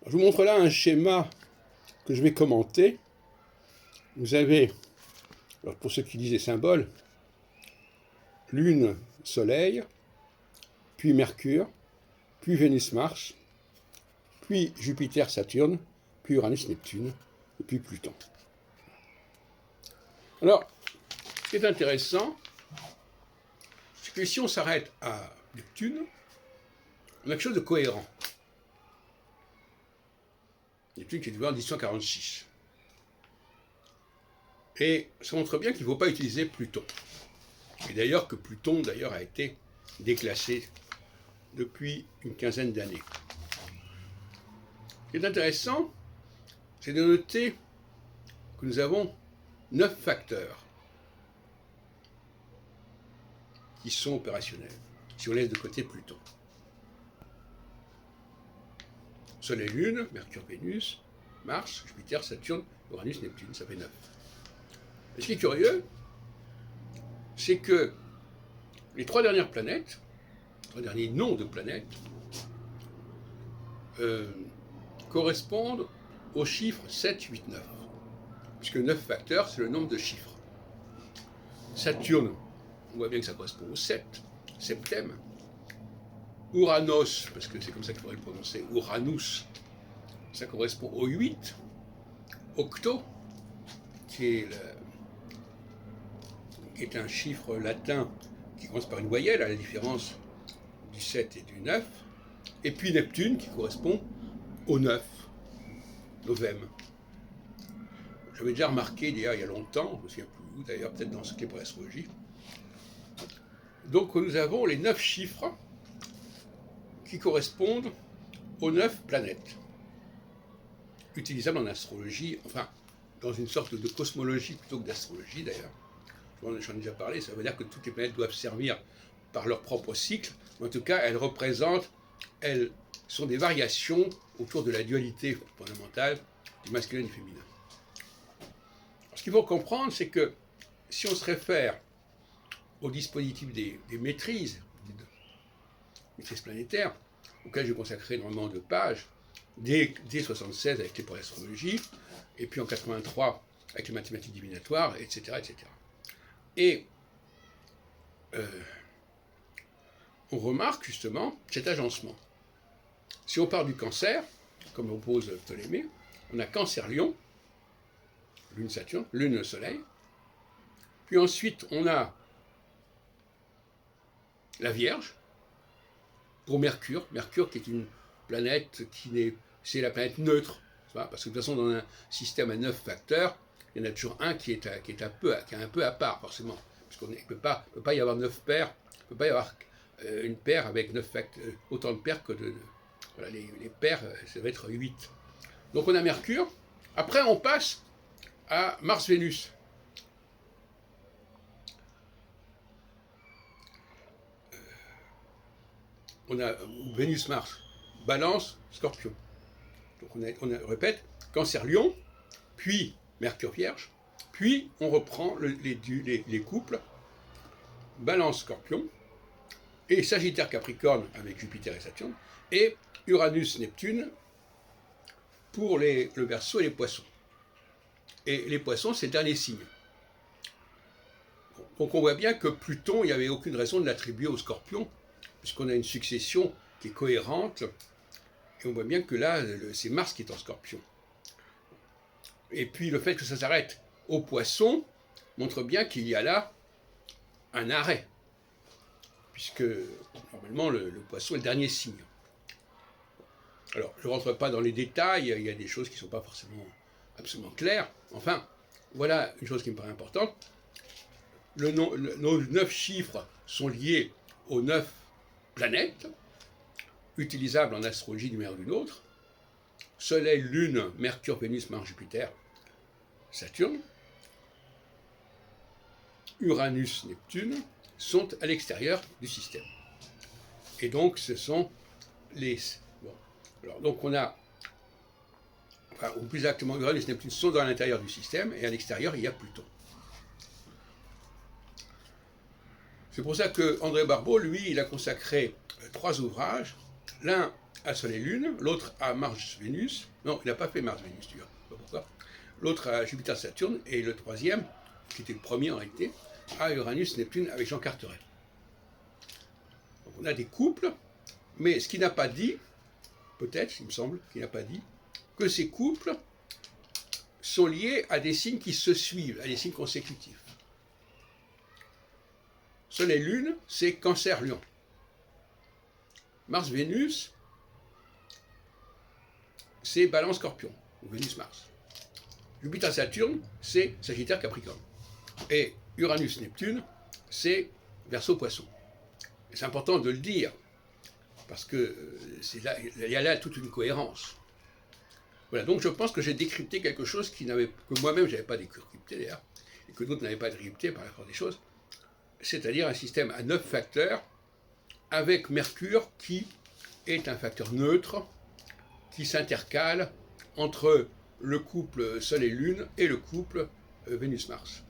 Je vous montre là un schéma que je vais commenter. Vous avez, alors pour ceux qui lisent les symboles, Lune, Soleil, puis Mercure, puis Vénus, Mars, puis Jupiter, Saturne, puis Uranus, Neptune, et puis Pluton. Alors, ce qui est intéressant, c'est que si on s'arrête à Neptune, on a quelque chose de cohérent. Neptune qui est découvert en 1846. Et ça montre bien qu'il ne faut pas utiliser Pluton. Et d'ailleurs que Pluton a été déclassé depuis une quinzaine d'années. Ce qui est intéressant, c'est de noter que nous avons 9 facteurs qui sont opérationnels, si on laisse de côté Pluton. Soleil, Lune, Mercure, Vénus, Mars, Jupiter, Saturne, Uranus, Neptune, ça fait 9. Et ce qui est curieux, c'est que les 3 dernières planètes, les 3 derniers noms de planètes, correspondent aux chiffres 7, 8, 9. Puisque 9 facteurs, c'est le nombre de chiffres. Saturne, on voit bien que ça correspond au 7, septème. Uranos, parce que c'est comme ça qu'il faudrait le prononcer, Uranus, ça correspond au 8. Octo, qui est un chiffre latin qui commence par une voyelle, à la différence du 7 et du 9. Et puis Neptune, qui correspond au 9, novem. J'avais déjà remarqué, d'ailleurs, il y a longtemps, je ne me souviens plus où, d'ailleurs, peut-être dans ce qui est pour l'astrologie. Donc nous avons les 9 chiffres qui correspondent aux 9 planètes, utilisables en astrologie, enfin, dans une sorte de cosmologie plutôt que d'astrologie, d'ailleurs. J'en ai déjà parlé, ça veut dire que toutes les planètes doivent servir par leur propre cycle, mais en tout cas, elles sont des variations autour de la dualité fondamentale du masculin et du féminin. Ce qu'il faut comprendre, c'est que si on se réfère au dispositif des maîtrises planétaires, auxquelles j'ai consacré énormément de pages, dès 1976 avec les pour l'astrologie, et puis en 1983 avec les mathématiques divinatoires, etc. etc. Et on remarque justement cet agencement. Si on part du Cancer, comme oppose Ptolémée, on a Cancer-Lion, Lune-Saturne, Lune-Soleil. Puis ensuite, on a la Vierge, pour Mercure. Mercure qui est une planète c'est la planète neutre. Parce que de toute façon, dans un système à 9 facteurs, il y en a toujours un qui est un peu à part, forcément. Parce qu'il ne peut pas y avoir 9 paires, il ne peut pas y avoir une paire avec 9 facteurs, autant de paires que de... Voilà, les paires, ça va être 8. Donc on a Mercure. Après, on passe à Mars-Vénus. On a Vénus-Mars, Balance, Scorpion. Donc on répète, Cancer-Lion, puis Mercure-Vierge, puis on reprend les couples, Balance-Scorpion, et Sagittaire-Capricorne avec Jupiter et Saturne, et Uranus-Neptune pour le Verseau et les Poissons. Et les Poissons, c'est le dernier signe. Donc on voit bien que Pluton, il n'y avait aucune raison de l'attribuer au Scorpion, puisqu'on a une succession qui est cohérente, et on voit bien que là, c'est Mars qui est en Scorpion. Et puis le fait que ça s'arrête au Poisson montre bien qu'il y a là un arrêt, puisque normalement le Poisson est le dernier signe. Alors, je ne rentre pas dans les détails, il y a des choses qui ne sont pas forcément absolument claires. Enfin, voilà une chose qui me paraît importante. Nos 9 chiffres sont liés aux 9 planètes, utilisables en astrologie d'une manière ou d'une autre. Soleil, Lune, Mercure, Vénus, Mars, Jupiter, Saturne. Uranus, Neptune sont à l'extérieur du système. Et donc, ce sont les... Bon. Alors, donc, on a... Enfin, ou plus exactement, Uranus et Neptune sont dans l'intérieur du système, et à l'extérieur, il y a Pluton. C'est pour ça que André Barbeau, lui, il a consacré 3 ouvrages. L'un a Soleil-Lune, l'autre a Mars-Vénus. Non, il n'a pas fait Mars-Vénus, tu vois, pas pourquoi. L'autre a Jupiter-Saturne, et le troisième, qui était le premier en réalité, a Uranus-Neptune avec Jean Carteret. Donc on a des couples, mais ce qu'il n'a pas dit, peut-être, il me semble, qu'il n'a pas dit, que ces couples sont liés à des signes qui se suivent, à des signes consécutifs. Soleil-Lune, c'est Cancer-Lion. Mars-Vénus, c'est Balance-Scorpion, ou Vénus-Mars. Jupiter-Saturne, c'est Sagittaire-Capricorne. Et Uranus-Neptune, c'est Verseau-Poisson. C'est important de le dire, parce que il y a là toute une cohérence. Voilà, donc je pense que j'ai décrypté quelque chose que moi-même je n'avais pas décrypté d'ailleurs, et que d'autres n'avaient pas décrypté par la force des choses, c'est-à-dire un système à 9 facteurs, avec Mercure qui est un facteur neutre, qui s'intercale entre le couple Soleil-Lune et le couple Vénus-Mars.